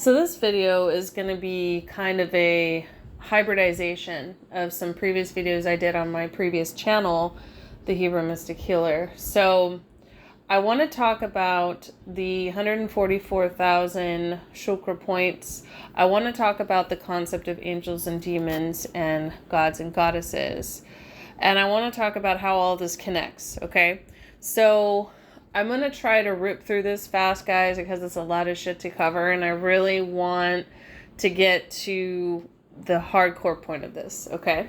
So this video is going to be kind of a hybridization of some previous videos I did on my previous channel, the Hebrew Mystic Healer. So I want to talk about the 144,000 chakra points. I want to talk about the concept of angels and demons and gods and goddesses. And I want to talk about how all this connects, okay? So I'm going to try to rip through this fast, guys, because it's a lot of shit to cover, and I really want to get to the hardcore point of this, okay?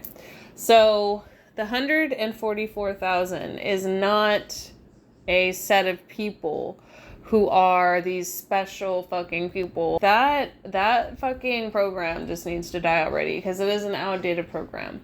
So the 144,000 is not a set of people who are these special fucking people. That fucking program just needs to die already, because it is an outdated program.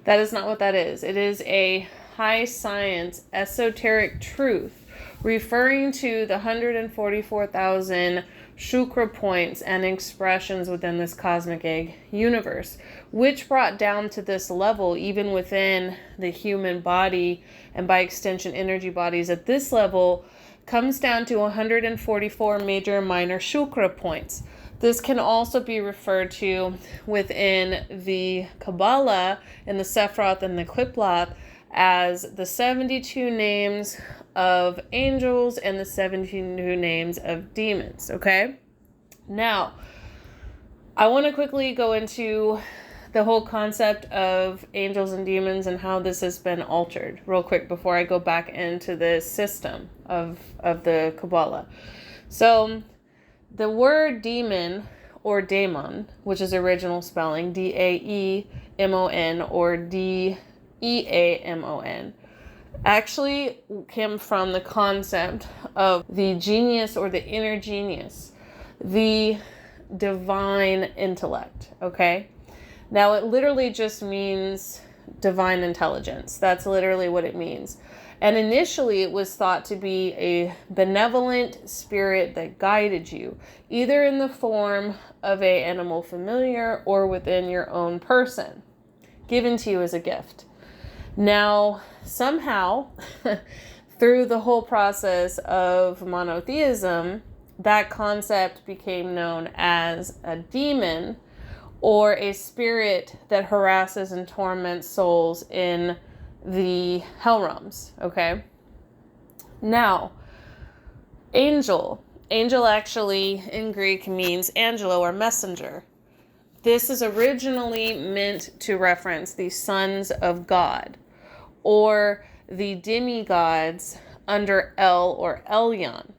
That is not what that is. It is a high science, esoteric truth referring to the 144,000 chakra points and expressions within this cosmic egg universe, which brought down to this level, even within the human body and by extension energy bodies at this level, comes down to 144 major and minor chakra points. This can also be referred to within the Kabbalah and the Sephiroth and the Qiblath as the 72 names of angels and the 72 names of demons, okay? Now, I want to quickly go into the whole concept of angels and demons and how this has been altered real quick before I go back into the system of the Kabbalah. So, the word demon or daemon, which is original spelling, D-A-E-M-O-N or D-E-A-M-O-N, actually came from the concept of the genius or the inner genius, the divine intellect, okay? Now, it literally just means divine intelligence. That's literally what it means. And initially, it was thought to be a benevolent spirit that guided you, either in the form of an animal familiar or within your own person, given to you as a gift. Now, somehow, through the whole process of monotheism, that concept became known as a demon, or a spirit that harasses and torments souls in the hell realms, okay? Now, angel actually in Greek means angelo or messenger. This is originally meant to reference the sons of God, or the demigods under El or Elyon,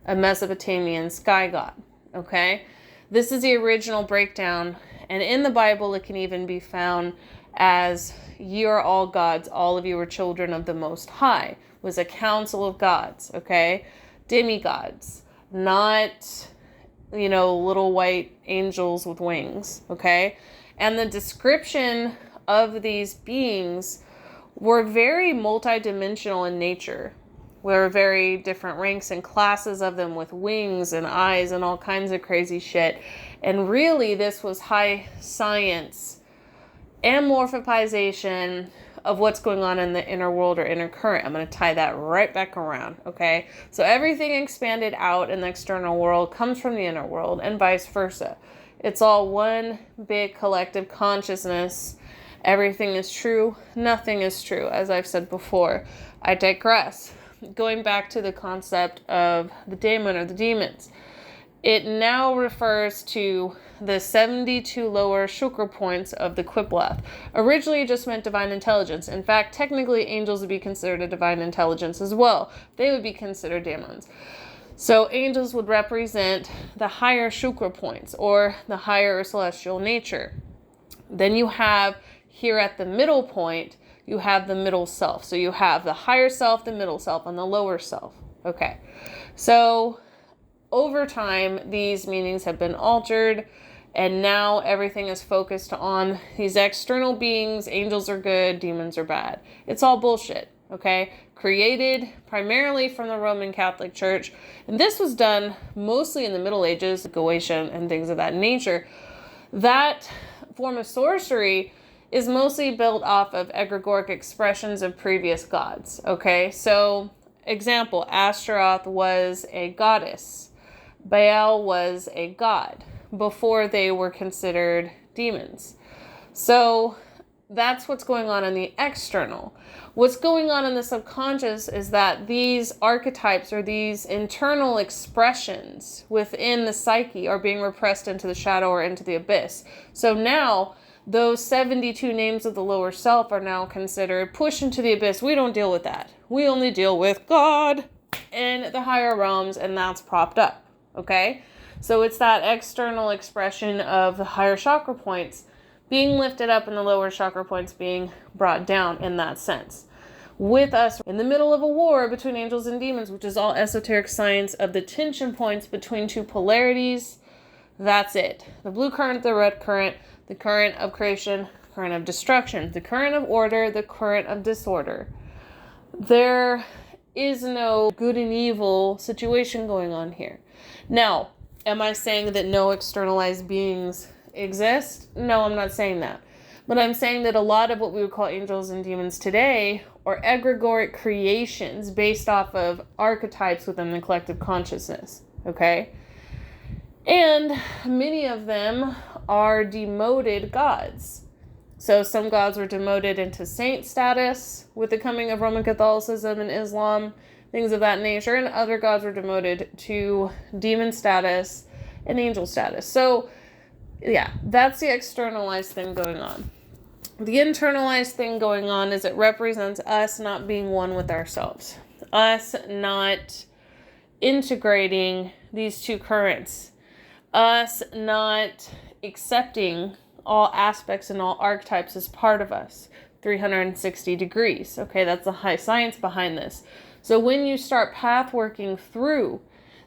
a Mesopotamian sky god, okay? This is the original breakdown, and in the Bible it can even be found as ye are all gods, all of you are children of the Most High, was a council of gods, okay? Demigods, not, little white angels with wings, okay? And the description of these beings were very multidimensional in nature. There were very different ranks and classes of them with wings and eyes and all kinds of crazy shit. And really, this was high science amorphization of what's going on in the inner world or inner current. I'm going to tie that right back around, okay? So everything expanded out in the external world comes from the inner world and vice versa. It's all one big collective consciousness. Everything is true. Nothing is true, as I've said before. I digress. Going back to the concept of the daemon or the demons, it now refers to the 72 lower chakra points of the Qiblath. Originally, it just meant divine intelligence. In fact, technically, angels would be considered a divine intelligence as well. They would be considered daemons. So angels would represent the higher chakra points or the higher celestial nature. Then you have here at the middle point, you have the middle self. So you have the higher self, the middle self, and the lower self. Okay. So over time, these meanings have been altered, and now everything is focused on these external beings. Angels are good, demons are bad. It's all bullshit, okay? Created primarily from the Roman Catholic Church, and this was done mostly in the Middle Ages, Goetia and things of that nature. That form of sorcery is mostly built off of egregoric expressions of previous gods, okay? So, example, Astaroth was a goddess. Baal was a god before they were considered demons. So that's what's going on in the external. What's going on in the subconscious is that these archetypes or these internal expressions within the psyche are being repressed into the shadow or into the abyss. So now those 72 names of the lower self are now considered pushed into the abyss. We don't deal with that. We only deal with God in the higher realms, and that's propped up. Okay? So it's that external expression of the higher chakra points being lifted up and the lower chakra points being brought down in that sense. With us in the middle of a war between angels and demons, which is all esoteric science of the tension points between two polarities, that's it. The blue current, the red current, the current of creation, current of destruction, the current of order, the current of disorder. There is no good and evil situation going on here. Now, am I saying that no externalized beings exist? No, I'm not saying that. But I'm saying that a lot of what we would call angels and demons today are egregoric creations based off of archetypes within the collective consciousness. Okay? And many of them are demoted gods. So some gods were demoted into saint status with the coming of Roman Catholicism and Islam, things of that nature, and other gods were demoted to demon status and angel status. So yeah, that's the externalized thing going on. The internalized thing going on is it represents us not being one with ourselves, us not integrating these two currents, us not accepting all aspects and all archetypes as part of us, 360 degrees. Okay, that's the high science behind this. So when you start path working through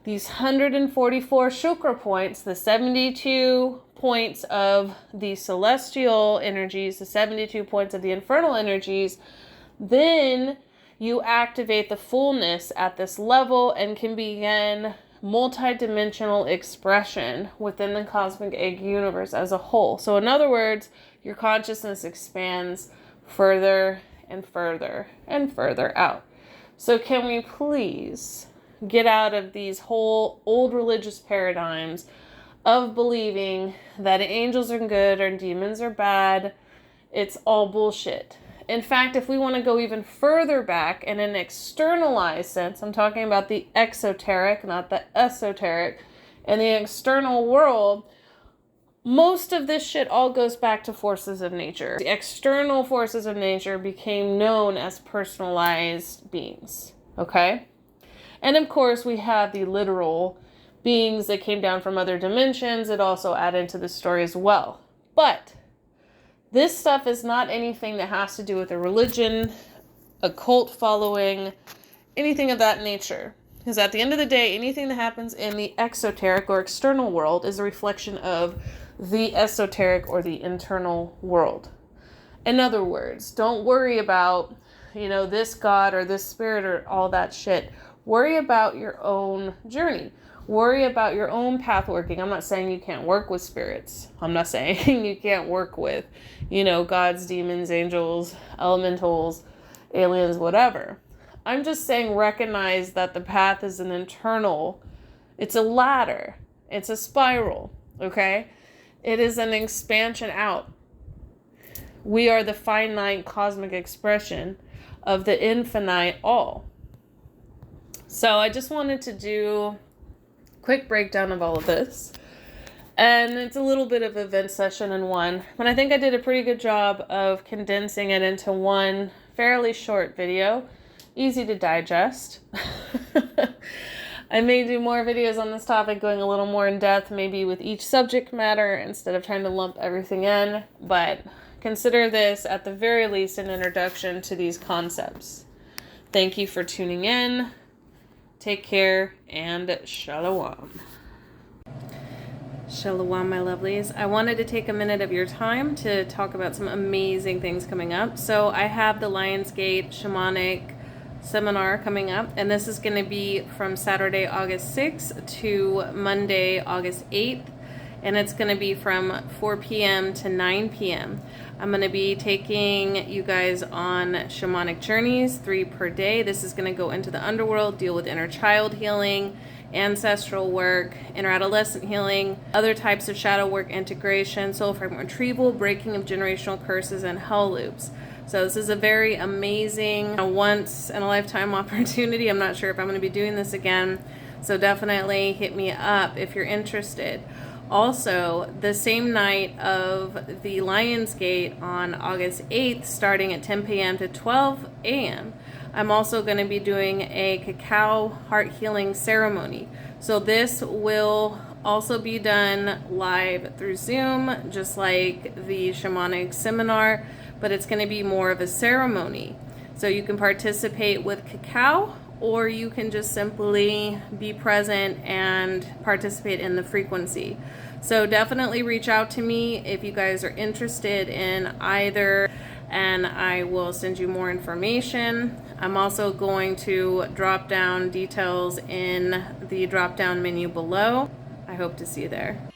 these 144 chakra points, the 72 points of the celestial energies, the 72 points of the infernal energies, then you activate the fullness at this level and can begin multidimensional expression within the cosmic egg universe as a whole. So in other words, your consciousness expands further and further and further out. So can we please get out of these whole old religious paradigms of believing that angels are good or demons are bad? It's all bullshit. In fact, if we want to go even further back in an externalized sense, I'm talking about the exoteric, not the esoteric, and the external world, most of this shit all goes back to forces of nature. The external forces of nature became known as personalized beings, okay? And of course, we have the literal beings that came down from other dimensions that also add into the story as well. But this stuff is not anything that has to do with a religion, a cult following, anything of that nature. Because at the end of the day, anything that happens in the exoteric or external world is a reflection of the esoteric or the internal world. In other words, don't worry about, this God or this spirit or all that shit. Worry about your own journey. Worry about your own path working. I'm not saying you can't work with spirits. I'm not saying you can't work with, gods, demons, angels, elementals, aliens, whatever. I'm just saying recognize that the path is an internal, it's a ladder. It's a spiral, okay? It is an expansion out. We are the finite cosmic expression of the infinite all. So I just wanted to do quick breakdown of all of this, and it's a little bit of event session in one, but I think I did a pretty good job of condensing it into one fairly short video, easy to digest. I may do more videos on this topic, going a little more in depth, maybe with each subject matter instead of trying to lump everything in, but consider this at the very least an introduction to these concepts. Thank you for tuning in. Take care, and shalom. Shalom, my lovelies. I wanted to take a minute of your time to talk about some amazing things coming up. So I have the Lionsgate Shamanic Seminar coming up, and this is going to be from Saturday, August 6th to Monday, August 8th. and it's going to be from 4 p.m. to 9 p.m. I'm going to be taking you guys on shamanic journeys, 3 per day. This is going to go into the underworld, deal with inner child healing, ancestral work, inner adolescent healing, other types of shadow work integration, soul fragment retrieval, breaking of generational curses, and hell loops. So this is a very amazing, once in a lifetime opportunity. I'm not sure if I'm going to be doing this again, so definitely hit me up if you're interested. Also, the same night of the Lionsgate on August 8th, starting at 10 p.m. to 12 a.m., I'm also going to be doing a cacao heart healing ceremony. So this will also be done live through Zoom, just like the shamanic seminar, but it's going to be more of a ceremony. So you can participate with cacao, or you can just simply be present and participate in the frequency. So definitely reach out to me if you guys are interested in either, and I will send you more information. I'm also going to drop down details in the drop down menu below. I hope to see you there.